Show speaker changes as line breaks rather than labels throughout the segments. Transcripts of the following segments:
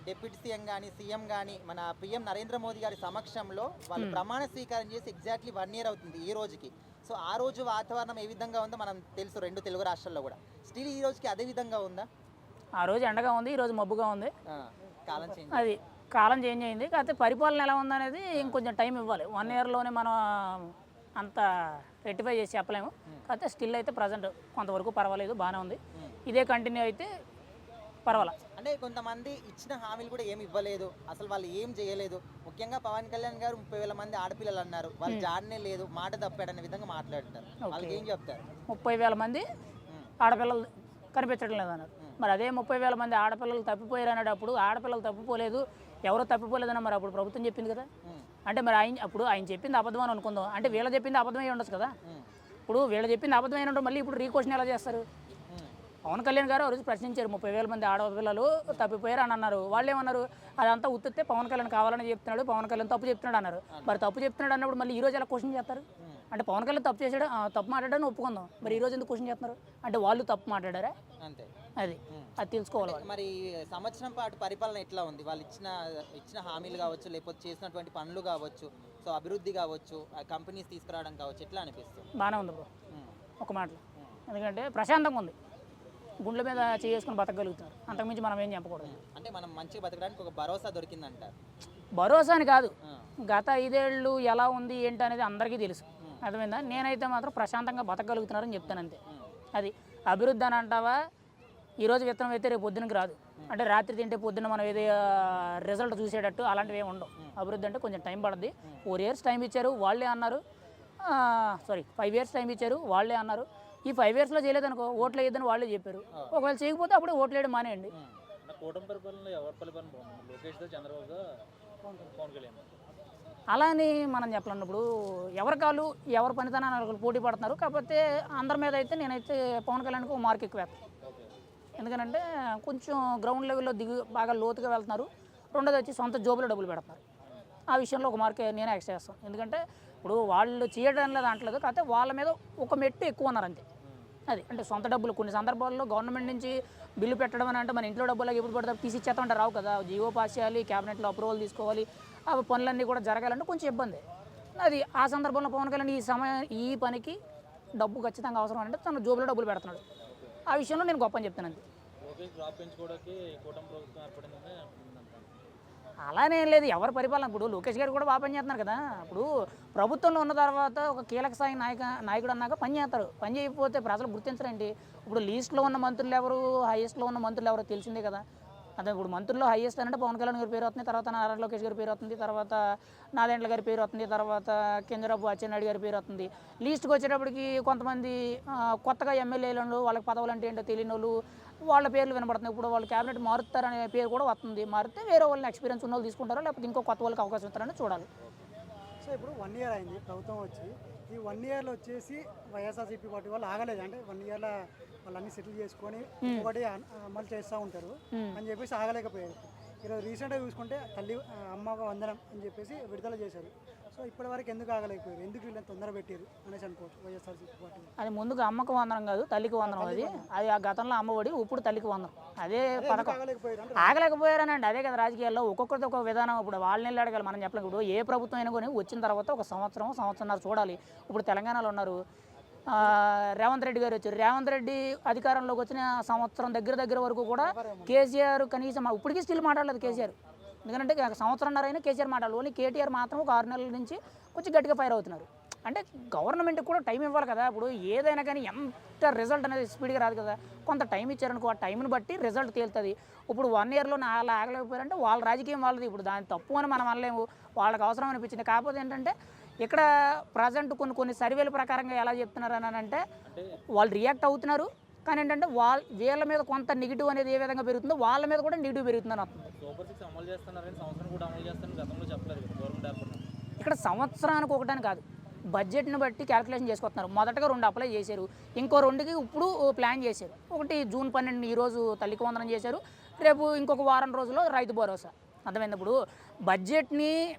Deputy CM కానీ CM కానీ మన పిఎం నరేంద్ర మోదీ గారి సమక్షంలో వాళ్ళు ప్రమాణ స్వీకారం చేసి ఎగ్జాక్ట్లీ 1 ఇయర్ అవుతుంది ఈ రోజుకి. సో ఆ రోజు వాతావరణం ఏ విధంగా ఉందో మనం తెలుసు, 2 తెలుగు రాష్ట్రాల్లో కూడా. స్టిల్ ఈ రోజుకి అదే విధంగా ఉందా?
ఆ రోజు ఎండగా ఉంది, ఈరోజు మబ్బుగా ఉంది.
కాలం చేంజ్
అది కాలం చేంజ్ అయింది. కాకపోతే పరిపాలన ఎలా ఉందనేది ఇంకొంచెం టైం ఇవ్వాలి. 1 ఇయర్లోనే మనం అంత రెక్టిఫై చేసి చెప్పలేము. కాకపోతే స్టిల్ అయితే ప్రజెంట్ కొంతవరకు పర్వాలేదు, బాగానే ఉంది. ఇదే కంటిన్యూ అయితే పర్వాలేదు.
అంటే కొంతమంది ఇచ్చిన హామీలు కూడా ఏమి ఇవ్వలేదు, అసలు వాళ్ళు ఏం చేయలేదు. ముఖ్యంగా పవన్ కళ్యాణ్ గారు 30,000 మంది ఆడపిల్లలు అన్నారు, వాళ్ళు జాడనే లేదు, మాట తప్పాడనే విధంగా మాట్లాడతారు. వాళ్ళకి ఏం చెప్తారు?
30,000 మంది ఆడపిల్లలు కనిపించడం లేదన్నారు. మరి అదే 30,000 మంది ఆడపిల్లలు తప్పిపోయారు అనేటప్పుడు ఆడపిల్లలు తప్పిపోలేదు, ఎవరో తప్పిపోలేదన్న మరి అప్పుడు ప్రభుత్వం చెప్పింది కదా. అంటే మరి ఆయన చెప్పింది అబద్ధం అని అనుకుందాం, అంటే వీళ్ళు చెప్పింది అబద్ధమై ఉండొచ్చు కదా. ఇప్పుడు వీళ్ళు చెప్పింది అబద్ధమైన ఉంటారు, మళ్ళీ ఇప్పుడు రీక్వెషన్ ఎలా చేస్తారు? పవన్ కళ్యాణ్ గారు ఆ రోజు ప్రశ్నించారు, 30,000 మంది ఆడపిల్లలు తప్పిపోయారు అని అన్నారు. వాళ్ళు ఏమన్నారు, అదంతా ఉత్తితే పవన్ కళ్యాణ్ కావాలని చెప్తున్నాడు, పవన్ కళ్యాణ్ తప్పు చెప్తున్నాడు అన్నారు. మరి తప్పు చెప్తున్నాడు అన్నప్పుడు మళ్ళీ ఈ రోజు ఎలా క్వశ్చన్ చేస్తారు? అంటే పవన్ కళ్యాణ్ తప్పు చేశాడు, తప్పు మాట్లాడాడని ఒప్పుకుందాం, మరి ఈ రోజు ఎందుకు క్వశ్చన్ చేస్తున్నారు? అంటే వాళ్ళు తప్పు మాట్లాడారా?
అంతే,
అది తెలుసుకోవాలి.
మరి సంవత్సరం పాటు పరిపాలన ఎట్లా ఉంది? వాళ్ళు ఇచ్చిన హామీలు కావచ్చు, లేకపోతే చేసినటువంటి పనులు కావచ్చు, సో అభివృద్ధి కావచ్చు, కంపెనీస్ తీసుకురావడం కావచ్చు, ఎట్లా అనిపిస్తుంది?
బాగానే ఉంది బ్రో, ఒక మాటలో. ఎందుకంటే ప్రశాంతంగా ఉంది, గుండెల మీద చేసుకుని బతకగలుగుతున్నారు, అంతకుమించి మనం ఏం చెప్పకూడదు.
అంటే మనం మంచిగా బతకడానికి ఒక భరోసా దొరికిందంటారు.
భరోసా అని కాదు, గత 5 ఏళ్ళు ఎలా ఉంది ఏంటి అనేది అందరికీ తెలుసు, అర్థమైందా? నేనైతే మాత్రం ప్రశాంతంగా బతకగలుగుతున్నారని చెప్తాను, అంతే. అది అభివృద్ధి అని అంటావా, ఈరోజు విత్తనం అయితే రేపు పొద్దునకి రాదు. అంటే రాత్రి తింటే పొద్దున్న మనం ఏదో రిజల్ట్ చూసేటట్టు అలాంటివి ఏమి ఉండవు. అభివృద్ధి అంటే కొంచెం టైం పడుద్ది. 4 ఇయర్స్ టైం ఇచ్చారు వాళ్ళే అన్నారు, 5 ఇయర్స్ టైం ఇచ్చారు వాళ్ళే అన్నారు. ఈ 5 ఇయర్స్లో చేయలేదనుకో ఓట్లు వేయద్దని వాళ్ళే చెప్పారు. ఒకవేళ చేయకపోతే అప్పుడే ఓట్లు వేయడం మానేయండి. అలా అని మనం చెప్పలేనప్పుడు ఎవరి కాళ్ళు ఎవరి పనితనాలు పోటీ పడుతున్నారు. కాకపోతే అందరి మీద అయితే నేనైతే పవన్ కళ్యాణ్కి ఒక మార్క్ ఎక్కువ వేస్తాను. ఎందుకంటే కొంచెం గ్రౌండ్ లెవెల్లో బాగా లోతుగా వెళ్తున్నారు. రెండోది వచ్చి సొంత జోబులో డబ్బులు పెడుతున్నారు. ఆ విషయంలో ఒక మార్క్ నేనే ఎక్స్ట్రా చేస్తాను. ఎందుకంటే ఇప్పుడు వాళ్ళు చేయడం లేదు అంటలేదు, కాకపోతే వాళ్ళ మీద ఒక మెట్టు ఎక్కువ ఉన్నారు అంతే. అది అంటే సొంత డబ్బులు కొన్ని సందర్భాల్లో గవర్నమెంట్ నుంచి బిల్లు పెట్టడం అని అంటే మన ఇంట్లో డబ్బులు ఎప్పుడు పడితే తీసి ఇచ్చేస్తామంటే రావు కదా. జియో పాస్ చేయాలి, క్యాబినెట్లో అప్రూవల్ తీసుకోవాలి, ఆ పనులన్నీ కూడా జరగాలంటే కొంచెం ఇబ్బంది. అది ఆ సందర్భంలో పవన్ కళ్యాణ్ ఈ పనికి డబ్బు ఖచ్చితంగా అవసరం అంటే తన జోబులో డబ్బులు పెడుతున్నాడు. ఆ విషయంలో నేను గొప్ప అని చెప్తాను అంతే. అలానే లేదు, ఎవరి పరిపాలన. ఇప్పుడు లోకేష్ గారు కూడా బాగా పనిచేస్తున్నారు కదా. ఇప్పుడు ప్రభుత్వంలో ఉన్న తర్వాత ఒక కీలక స్థాయి నాయకుడు అన్నాక పని చేస్తారు. పని చేయకపోతే ప్రజలు గుర్తించరండి. ఇప్పుడు లీస్ట్లో ఉన్న మంత్రులు ఎవరు, హైయెస్ట్లో ఉన్న మంత్రులు ఎవరో తెలిసిందే కదా. అదే ఇప్పుడు మంత్రుల్లో హైయెస్ట్ అంటే పవన్ కళ్యాణ్ గారి పేరు వస్తుంది, తర్వాత నారా లోకేష్ గారి పేరు వస్తుంది, తర్వాత నాదెండ్ల గారి పేరు వస్తుంది, తర్వాత కింజరాపు అచ్చెన్నాయుడు గారి పేరు వస్తుంది. లీస్ట్కి వచ్చేటప్పటికి కొంతమంది కొత్తగా ఎమ్మెల్యేలు వాళ్ళకి పదవులు అంటే ఏంటో తెలియని వాళ్ళు వాళ్ళ పేర్లు వినపడుతుంది. ఇప్పుడు వాళ్ళు క్యాబినెట్ మారుతారనే పేరు కూడా వస్తుంది. మారితే వేరే వాళ్ళని ఎక్స్పీరియన్స్ ఉన్న వాళ్ళు తీసుకుంటారో లేకపోతే ఇంకో కొత్త వాళ్ళకి అవకాశం ఇస్తారని చూడాలి.
సో ఇప్పుడు 1 ఇయర్ అయింది ప్రభుత్వం వచ్చి. ఈ 1 ఇయర్లో వచ్చేసి వైఎస్ఆర్సీపీ పార్టీ వాళ్ళు ఆగలేదు. అంటే 1 ఇయర్లో వాళ్ళన్నీ సెటిల్ చేసుకొని ఒకటి అమలు చేస్తూ ఉంటారు అని చెప్పేసి ఆగలేకపోయారు. ఈరోజు రీసెంట్గా చూసుకుంటే అమ్మ వందనం అని చెప్పేసి విడుదల చేశారు. సో ఇప్పటి వరకు ఎందుకు ఆగలేకపోయారు, ఎందుకు వీళ్ళని తొందర పెట్టారు అనేసి అనుకోవచ్చు వైఎస్ఆర్సీపీ పార్టీ.
అది ముందుగా అమ్మకు వందనం కాదు, తల్లికి వందనం. అది ఆ గతంలో అమ్మఒడి, ఇప్పుడు తల్లికి వందనం. అదే పథకం. ఆగలేకపోయారనండి. అదే కదా రాజకీయాల్లో ఒక్కొక్కరితో ఒక విధానం. ఇప్పుడు వాళ్ళని అడగాలి, మనం చెప్పలేము. ఇప్పుడు ఏ ప్రభుత్వం అయినా కానీ వచ్చిన తర్వాత ఒక సంవత్సరంన్నర చూడాలి. ఇప్పుడు తెలంగాణలో ఉన్నారు రేవంత్ రెడ్డి గారు వచ్చారు. రేవంత్ రెడ్డి అధికారంలోకి వచ్చిన సంవత్సరం దగ్గర వరకు కూడా కేసీఆర్ కనీసం ఇప్పటికీ స్టిల్ మాట్లాడలేదు కేసీఆర్. ఎందుకంటే సంవత్సరంన్నర అయినా కేసీఆర్ మాట్లాడాలి. ఓన్లీ కేటీఆర్ మాత్రం ఒక 6 నెలల నుంచి కొంచెం గట్టిగా ఫైర్ అవుతున్నారు. అంటే గవర్నమెంట్కి కూడా టైం ఇవ్వాలి కదా. ఇప్పుడు ఏదైనా కానీ ఎంత రిజల్ట్ అనేది స్పీడ్గా రాదు కదా. కొంత టైం ఇచ్చారనుకో, ఆ టైంని బట్టి రిజల్ట్ తేలుతుంది. ఇప్పుడు 1 ఇయర్లో అలా ఆగలేకపోయారంటే వాళ్ళ రాజకీయం వాళ్ళది. ఇప్పుడు దాని తప్పు అని మనం అనలేము, వాళ్ళకి అవసరం అనిపించింది. కాకపోతే ఏంటంటే ఇక్కడ ప్రజెంట్ కొన్ని సర్వేల ప్రకారంగా ఎలా చెప్తున్నారు అని అంటే వాళ్ళు రియాక్ట్ అవుతున్నారు. కానీ ఏంటంటే వీళ్ళ మీద కొంత నెగిటివ్ అనేది ఏ విధంగా పెరుగుతుందో వాళ్ళ మీద కూడా నెగిటివ్ పెరుగుతుందని వస్తుంది. ఇక్కడ సంవత్సరానికి ఒకటని కాదు, బడ్జెట్ని బట్టి క్యాలిక్యులేషన్ చేసుకుంటున్నారు. మొదటగా 2 అప్లై చేశారు, ఇంకో 2కి ఇప్పుడు ప్లాన్ చేశారు. ఒకటి జూన్ 12 ఈరోజు తల్లికి వందనం చేశారు, రేపు ఇంకొక వారం రోజుల్లో రైతు భరోసా. అర్థమైనప్పుడు బడ్జెట్ని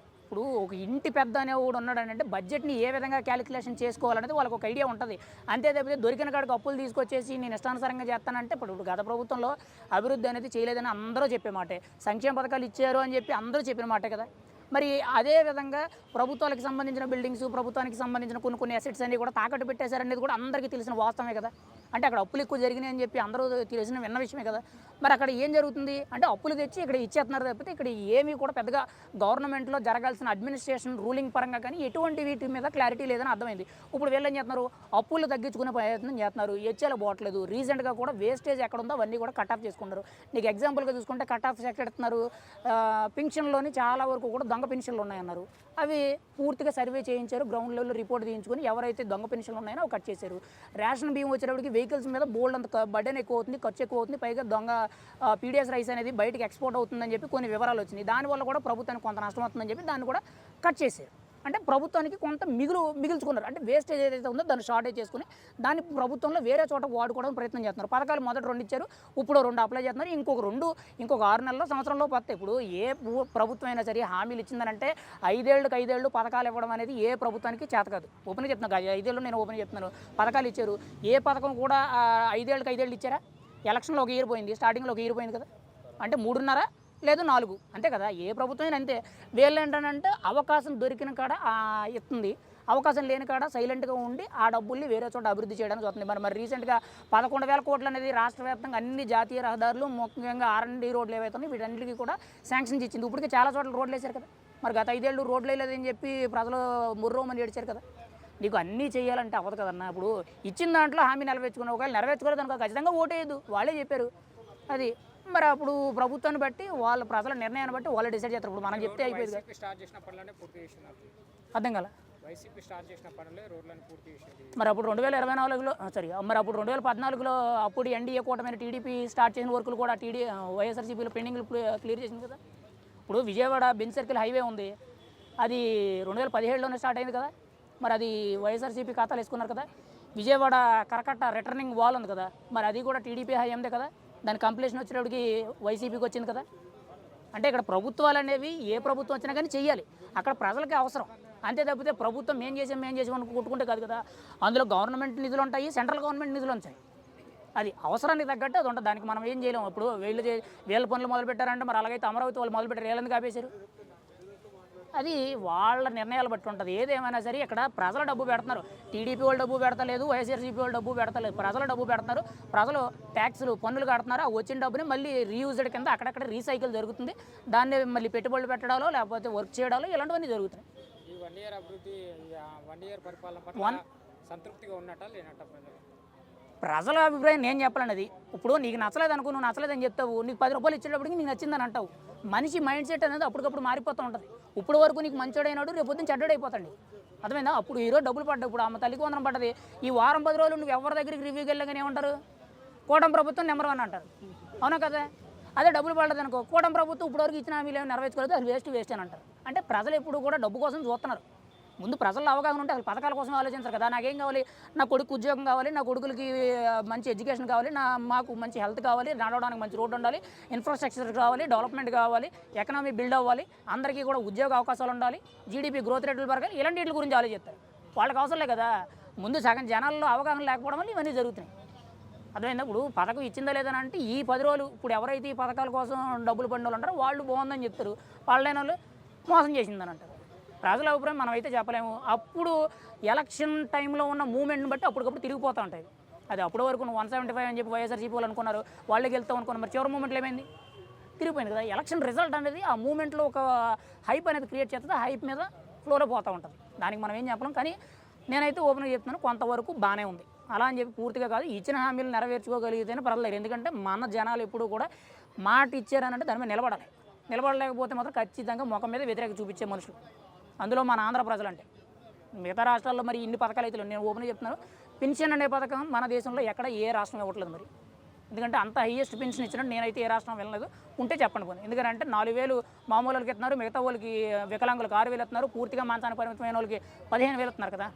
ఇప్పుడు ఒక ఇంటి పెద్ద అనేవాడు ఉన్నాడు అంటే బడ్జెట్ని ఏ విధంగా క్యాలిక్యులేషన్ చేసుకోవాలనేది వాళ్ళకి ఒక ఐడియా ఉంటుంది. అంతే తప్పితే దొరికిన కాడికి అప్పులు తీసుకొచ్చేసి నేను ఇష్టానుసారంగా చేస్తానంటే ఇప్పుడు గత ప్రభుత్వంలో అభివృద్ధి అనేది చేయలేదని అందరూ చెప్పే మాటే, సంక్షేమ పథకాలు ఇచ్చారు అని చెప్పి అందరూ చెప్పిన మాటే కదా. మరి అదే విధంగా ప్రభుత్వాలకు సంబంధించిన బిల్డింగ్స్, ప్రభుత్వానికి సంబంధించిన కొన్ని అసెట్స్ అన్ని కూడా తాకట్టు పెట్టేశారనేది కూడా అందరికీ తెలిసిన వాస్తవమే కదా. అంటే అక్కడ అప్పులు ఎక్కువ జరిగినాయి అని చెప్పి అందరూ తెలిసిన విన్న విషయమే కదా. మరి అక్కడ ఏం జరుగుతుంది అంటే అప్పులు తెచ్చి ఇక్కడ ఇచ్చేస్తున్నారు తప్పితే ఇక్కడ ఏమీ కూడా పెద్దగా గవర్నమెంట్లో జరగాల్సిన అడ్మినిస్ట్రేషన్ రూలింగ్ పరంగా కానీ ఎటువంటి వీటి మీద క్లారిటీ లేదని అర్థమైంది. ఇప్పుడు వీళ్ళు ఏం చేస్తున్నారు, అప్పులు తగ్గించుకునే ప్రయత్నం చేస్తున్నారు, హెచ్ఎల్ పోవట్లేదు. రీసెంట్గా కూడా వేస్టేజ్ ఎక్కడ ఉందో అవన్నీ కూడా కట్ ఆఫ్ చేసుకుంటారు. నీకు ఎగ్జాంపుల్గా చూసుకుంటే కట్ ఆఫ్ ఎక్కడ ఎడుతున్నారు, పింఛన్లోని చాలా వరకు కూడా దొంగ పెన్షన్లు ఉన్నాయన్నారు. అవి పూర్తిగా సర్వే చేయించారు, గ్రౌండ్ లెవెల్లో రిపోర్ట్ తీయించుకొని ఎవరైతే దొంగ పెన్షన్లు ఉన్నాయో అవి కట్ చేశారు. రేషన్ బియ్యం వచ్చేటప్పటికి వెహికల్స్ మీద బోల్డ్ అంత బర్డెన్ ఎక్కువ అవుతుంది, ఖర్చు ఎక్కువ అవుతుంది, పైగా దొంగ పీడిఎస్ రైస్ అనేది బయటకు ఎక్స్పోర్ట్ అవుతుందని చెప్పి కొన్ని వివరాలు వచ్చినాయి. దానివల్ల కూడా ప్రభుత్వానికి కొంత నష్టం అవుతుందని చెప్పి దాన్ని కూడా కట్ చేశారు. అంటే ప్రభుత్వానికి కొంత మిగుల్చుకున్నారు. అంటే వేస్టేజ్ ఏదైతే ఉందో దాన్ని షార్టేజ్ చేసుకుని దాన్ని ప్రభుత్వంలో వేరే చోట వాడుకోవడానికి ప్రయత్నం చేస్తున్నారు. పథకాలు మొదట 2 ఇచ్చారు, ఇప్పుడు 2 అప్లై చేస్తున్నారు. ఇంకొక 6 నెలల్లో సంవత్సరంలో వస్తాయి. ఇప్పుడు ఏ ప్రభుత్వం అయినా సరే హామీలు ఇచ్చిందనంటే 5 ఏళ్ళకి పథకాలు ఇవ్వడం అనేది ఏ ప్రభుత్వానికి చేత కాదు. ఓపెన్గా చెప్తున్నాను, 5 ఏళ్ళు నేను ఓపెన్గా చెప్తున్నాను. పథకాలు ఇచ్చారు, ఏ పథకం కూడా 5 ఏళ్ళకి ఇచ్చారా? ఎలక్షన్లో ఒక ఇయర్ పోయింది, స్టార్టింగ్లో ఒక ఇయర్ పోయింది కదా. అంటే 3.5 లేదు 4 అంతే కదా. ఏ ప్రభుత్వం అంతే. వీళ్ళు ఏంటంటే అవకాశం దొరికిన కాడ ఇస్తుంది, అవకాశం లేని కాడ సైలెంట్గా ఉండి ఆ డబ్బుల్ని వేరే చోట అభివృద్ధి చేయడానికి చూస్తుంది. మరి రీసెంట్గా 11,000 కోట్లు అనేది రాష్ట్ర వ్యాప్తంగా అన్ని జాతీయ రహదారులు, ముఖ్యంగా R&D రోడ్లు ఏవైతే ఉన్నాయి వీటన్నిటికీ కూడా శాంక్షన్స్ ఇచ్చింది. ఇప్పటికే చాలా చోట్ల రోడ్లు వేశారు కదా. మరి గత 5 ఏళ్ళు రోడ్లు వేయలేదని చెప్పి ప్రజలు ముర్రోమని ఏడ్చారు కదా. నీకు అన్నీ చేయాలంటే అవ్వదు కదన్నా. ఇప్పుడు ఇచ్చిన దాంట్లో హామీ నెరవేర్చుకుని ఒకవేళ నెరవేర్చుకోలేదు అనుకో ఖచ్చితంగా ఓటేయద్దు, వాళ్ళే చెప్పారు అది. మరి అప్పుడు ప్రభుత్వాన్ని బట్టి వాళ్ళ ప్రజల నిర్ణయాన్ని బట్టి వాళ్ళు డిసైడ్ చేస్తారు. ఇప్పుడు మనం చెప్తే అయిపోయింది కదా. అర్థం కదా. మరి అప్పుడు 2024లో మరి అప్పుడు 2014లో అప్పుడు ఎన్డీఏ కూటమి టీడీపీ స్టార్ట్ చేసిన వర్కులు కూడా వైఎస్ఆర్సీపీలో పెండింగ్లు క్లియర్ చేసింది కదా. ఇప్పుడు విజయవాడ బెంచ్ సర్కిల్ హైవే ఉంది, అది 2017లోనే స్టార్ట్ అయింది కదా. మరి అది వైఎస్ఆర్సీపీ ఖాతాలు వేసుకున్నారు కదా. విజయవాడ కరకట్ట రిటర్నింగ్ వాల్ ఉంది కదా, మరి అది కూడా టీడీపీ హయాందే కదా. దాని కంప్లీషన్ వచ్చేటప్పటికి వైసీపీకి వచ్చింది కదా. అంటే ఇక్కడ ప్రభుత్వాలు అనేవి ఏ ప్రభుత్వం వచ్చినా కానీ చెయ్యాలి, అక్కడ ప్రజలకి అవసరం. అంతే తప్పితే ప్రభుత్వం ఏం చేసాం అని కొట్టుకుంటే కాదు కదా. అందులో గవర్నమెంట్ నిధులు ఉంటాయి, సెంట్రల్ గవర్నమెంట్ నిధులు ఉంటాయి. అది అవసరానికి తగ్గట్టు అది ఉంటుంది. దానికి మనం ఏం చేయలేము. ఇప్పుడు వీళ్ళ పనులు మొదలు పెట్టారంటే మరి అలాగైతే అమరావతి వాళ్ళు మొదలు పెట్టారు, వీళ్ళని ఆపేశారు. అది వాళ్ళ నిర్ణయాలు బట్టి ఉంటుంది. ఏదేమైనా సరే ఇక్కడ ప్రజల డబ్బు పెడుతున్నారు, టీడీపీ వాళ్ళు డబ్బు పెడతలేదు, వైఎస్ఆర్సీపీ వాళ్ళు డబ్బు పెడతలేదు, ప్రజల డబ్బు పెడుతున్నారు. ప్రజలు ట్యాక్సులు పన్నులు కడుతున్నారు, ఆ వచ్చిన డబ్బుని మళ్ళీ రీయూజ్డ్ కింద అక్కడక్కడ రీసైకిల్ జరుగుతుంది. దాన్ని మళ్ళీ పెట్టుబడులు పెట్టడాలో లేకపోతే వర్క్ చేయడాలో ఇలాంటివన్నీ జరుగుతున్నాయి.
ఈ 1 ఇయర్ అభివృద్ధి 1 ఇయర్ పరిపాలన పట్ల సంతృప్తిగా ఉన్నట్టా లేనట్టా
ప్రజల అభిప్రాయం నేను చెప్పాలన్నది. ఇప్పుడు నీకు నచ్చలేదు అనుకో, నువ్వు నచ్చలేదని చెప్తావు, నీకు 10 రూపాయలు ఇచ్చేటప్పటికి నీకు నచ్చిందని అంటావు. మనిషి మైండ్ సెట్ అనేది అప్పటికప్పుడు మారిపోతూ ఉంటుంది. ఇప్పుడు వరకు నీకు మంచోడైనాడు, రేపు పొద్దున్న చెడ్డడైపోతాడు. అర్థమైందా? అప్పుడు ఈరోజు డబ్బులు పడ్డాయి, ఇప్పుడు అమ్మ తల్లికి వందనం పడ్డది. ఈ వారం 10 రోజులు నువ్వు ఎవరి దగ్గరికి రివ్యూకి వెళ్ళగానే ఏమంటారు, కూటమి ప్రభుత్వం నెంబర్ 1 అంటారు. అవునా కదా. అదే డబ్బులు పడలేదు అనుకో, కూటమి ప్రభుత్వం ఇప్పటివరకు ఇచ్చిన హామీలు ఏమి నెరవేర్చుకోలేదు, అది వేస్ట్ అని అంటారు. అంటే ప్రజలు ఎప్పుడు కూడా డబ్బు కోసం చూస్తున్నారు. ముందు ప్రజల్లో అవగాహన ఉంటే అసలు పథకాల కోసం ఆలోచించారు కదా. నాకేం కావాలి, నా కొడుకు ఉద్యోగం కావాలి, నా కొడుకులకి మంచి ఎడ్యుకేషన్ కావాలి, మాకు మంచి హెల్త్ కావాలి, నడవడానికి మంచి రోడ్డు ఉండాలి, ఇన్ఫ్రాస్ట్రక్చర్ కావాలి, డెవలప్మెంట్ కావాలి, ఎకనామీ బిల్డ్ అవ్వాలి, అందరికీ కూడా ఉద్యోగ అవకాశాలు ఉండాలి, జీడీపీ గ్రోత్ రేట్లు పెరగాలి, ఇలాంటి వీటి గురించి ఆలోచిస్తారు. వాళ్ళకి అవసరం లేదు కదా. ముందు సగం జనాల్లో అవగాహన లేకపోవడం వల్ల ఇవన్నీ జరుగుతున్నాయి. అర్థమైందా? ఇప్పుడు పథకం ఇచ్చిందా లేదని అంటే ఈ 10 రోజులు ఇప్పుడు ఎవరైతే ఈ పథకాల కోసం డబ్బులు పడిన వాళ్ళు అంటారో వాళ్ళు బాగుందని చెప్తారు, వాళ్ళైన వాళ్ళు మోసం చేసిందని అంటారు. ప్రజల అభిప్రాయం మనం అయితే చెప్పలేము. అప్పుడు ఎలక్షన్ టైంలో ఉన్న మూమెంట్ని బట్టి అప్పటికప్పుడు తిరిగిపోతూ ఉంటాయి. అది అప్పటి వరకు 175 అని చెప్పి వైఎస్ఆర్సీపీ వాళ్ళు అనుకున్నారు, వాళ్ళకి వెళ్తాం అనుకున్నారు. మరి చివరి మూమెంట్లో ఏమైంది, తిరిగిపోయింది కదా. ఎలక్షన్ రిజల్ట్ అనేది ఆ మూమెంట్లో ఒక హైప్ అనేది క్రియేట్ చేస్తుంది, ఆ హైప్ మీద ఫ్లోలో పోతూ ఉంటుంది. దానికి మనం ఏం చెప్పలేం. కానీ నేనైతే ఓపెన్గా చెప్తున్నాను, కొంతవరకు బాగానే ఉంది. అలా అని చెప్పి పూర్తిగా కాదు, ఇచ్చిన హామీలు నెరవేర్చుకోగలిగితేనే పర్లేదు. ఎందుకంటే మన జనాలు ఎప్పుడు కూడా మాట ఇచ్చారనంటే దాని మీద నిలబడలేకపోతే మాత్రం ఖచ్చితంగా ముఖం మీద వ్యతిరేక చూపించే మనుషులు, అందులో మన ఆంధ్ర ప్రజలు. అంటే మిగతా రాష్ట్రాల్లో మరి ఇన్ని పథకాలు అయితే నేను ఓపెన్గా చెప్తున్నాను, పెన్షన్ అనే పథకం మన దేశంలో ఎక్కడ ఏ రాష్ట్రం ఇవ్వట్లేదు. మరి ఎందుకంటే అంత హైయెస్ట్ పెన్షన్ ఇచ్చినట్టు నేనైతే ఏ రాష్ట్రం వెళ్ళలేదు. ఉంటే చెప్పండి పోనీ. ఎందుకంటే 4,000 మామూలు వాళ్ళకి ఇస్తున్నారు, మిగతా వాళ్ళకి వికలాంగులకు 6,000 ఇస్తున్నారు, పూర్తిగా మాంసానికి పరిమితమైన వాళ్ళకి 15,000 ఇస్తున్నారు కదా.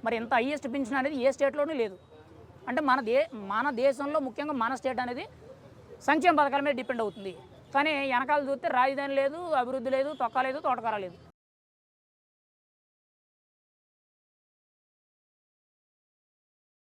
మరి ఇంత హైయెస్ట్ పెన్షన్ అనేది ఏ స్టేట్లోనూ లేదు. అంటే మన దేశంలో ముఖ్యంగా మన స్టేట్ అనేది సంక్షేమ పథకాల మీద డిపెండ్ అవుతుంది. కానీ వెనకాల చూస్తే రాజధాని లేదు, అభివృద్ధి లేదు, తొక్క లేదు, తోటకూర లేదు.